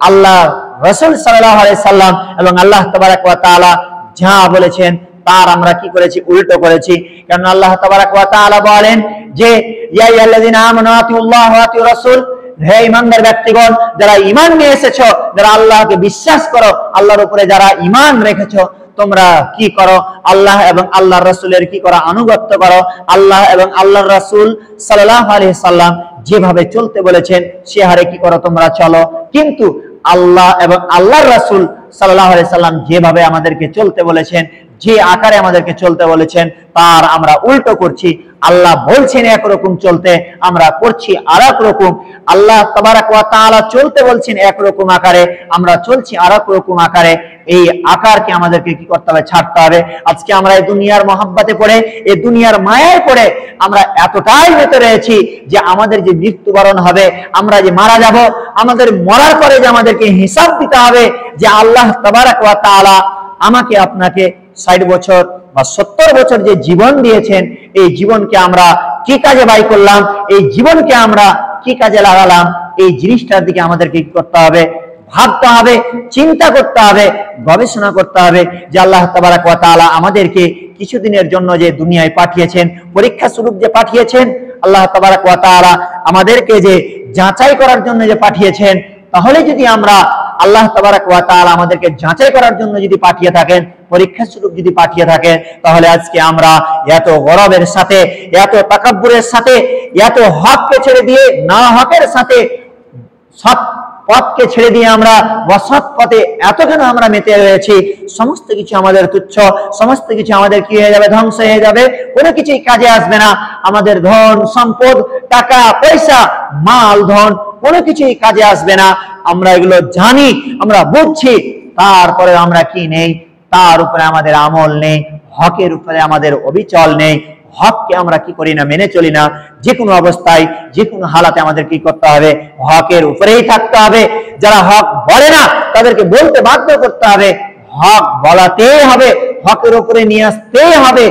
আল্লাহ রাসূল সাল্লাল্লাহু আলাইহি সাল্লাম এবং আল্লাহ তাবারাক ওয়া তাআলা যা বলেছেন তার আমরা কি করেছি, উল্টো করেছি। কারণ আল্লাহ তাবারাক ওয়া তাআলা বলেন যে ইয়া আইয়ুহাল্লাযীনা আমানু আতিউল্লাহ ওয়া আতিউর রাসূল, হে ঈমানদার ব্যক্তিগণ, যারা ঈমান নিয়ে এসেছো, যারা আল্লাহকে বিশ্বাস করো, আল্লাহর উপরে যারা ঈমান রেখেছো, তোমরা কি করো, আল্লাহ এবং আল্লাহর রাসূলের কি করো, আনুগত্য করো। আল্লাহ এবং আল্লাহর রাসূল সাল্লাল্লাহু আলাইহি সাল্লাম যেভাবে চলতে বলেছেন সে হারে কি করো, তোমরা চলো। কিন্তু আল্লাহ এবং আল্লাহর রাসূল সাল্লাল্লাহু আলাইহি সাল্লাম যেভাবে আমাদেরকে চলতে বলেছেন, যে আকারে আমাদেরকে চলতে বলেছেন, তার আমরা উল্টো করছি। আল্লাহ বলছেন একরকম চলতে, আমরা করছি আরেক রকম। আল্লাহ তাবারাক ওয়া তাআলা চলতে বলছেন একরকম আকারে, আমরা চলছি আরেক রকম আকারে। এই আকারকে আমাদেরকে কি করতে হবে, ছাড়তে হবে। আজকে আমরা এই দুনিয়ার মহব্বতে পড়ে, এই দুনিয়ার মায়ায় পড়ে আমরা এতটাই মেতে রয়েছি যে আমাদের যে মৃত্যুবরণ হবে, আমরা যে মারা যাব, আমাদের মরার পরে যে আমাদেরকে হিসাব দিতে হবে, যে আল্লাহ তাবারাক ওয়া তাআলা আমাকে আপনাকে 60 বছর বা 70 বছর যে জীবন দিয়েছেন, এই জীবনকে আমরা কি কাজে ব্যয় করলাম, এই জীবনকে আমরা কি কাজে লাগালাম, এই জিনিসটার দিকে আমাদেরকে কি করতে হবে, ভাবতে হবে, চিন্তা করতে হবে, গবেষণা করতে হবে যে আল্লাহ তাবারাক ওয়া তাআলা আমাদেরকে কিছুদিনের জন্য যে দুনিয়ায় পাঠিয়েছেন, পরীক্ষা স্বরূপ যে পাঠিয়েছেন, আল্লাহ তাবারাক ওয়া তাআলা আমাদেরকে যে যাচাই করার জন্য যে পাঠিয়েছেন, তাহলে যদি আমরা আল্লাহ তাবারাক ওয়া তাআলা আমাদেরকে যাচাই করার জন্য যদি পাঠিয়ে থাকেন, পরীক্ষা স্বরূপ যদি পাঠিয়ে থাকেন, তাহলে আজকে আমরা এত গরবের সাথে, এত তাকাব্বুরের সাথে, এত হককে ছেড়ে দিয়ে না হকের সাথে, সৎ পথকে ছেড়ে দিয়ে আমরা অসৎ পথে এত কেন আমরা মেতে রয়েছি। সমস্ত কিছু আমাদের তুচ্ছ, সমস্ত কিছু আমাদের কি হয়ে যাবে, ধ্বংস হয়ে যাবে, কোনো কিছুই কাজে আসবে না। আমাদের ধন সম্পদ, টাকা পয়সা, মাল ধন, কোনো কিছুই কাজে আসবে না। আমরা এগুলো জানি, আমরা বুঝছি, তারপরে আমরা কি নেই, তার উপরে আমাদের আমল নেই, হকের উপরে আমাদের অবিচল নেই। হককে আমরা কি করি না, মেনে চলি না। যে কোনো অবস্থায়, যে কোনো হালাতে আমাদের কি করতে হবে, হকের উপরেই থাকতে হবে। যারা হক বলে না তাদেরকে বলতে বাধ্য করতে হবে, হক বলাতেই হবে, হকের উপরে নিয়ে আসতেই হবে।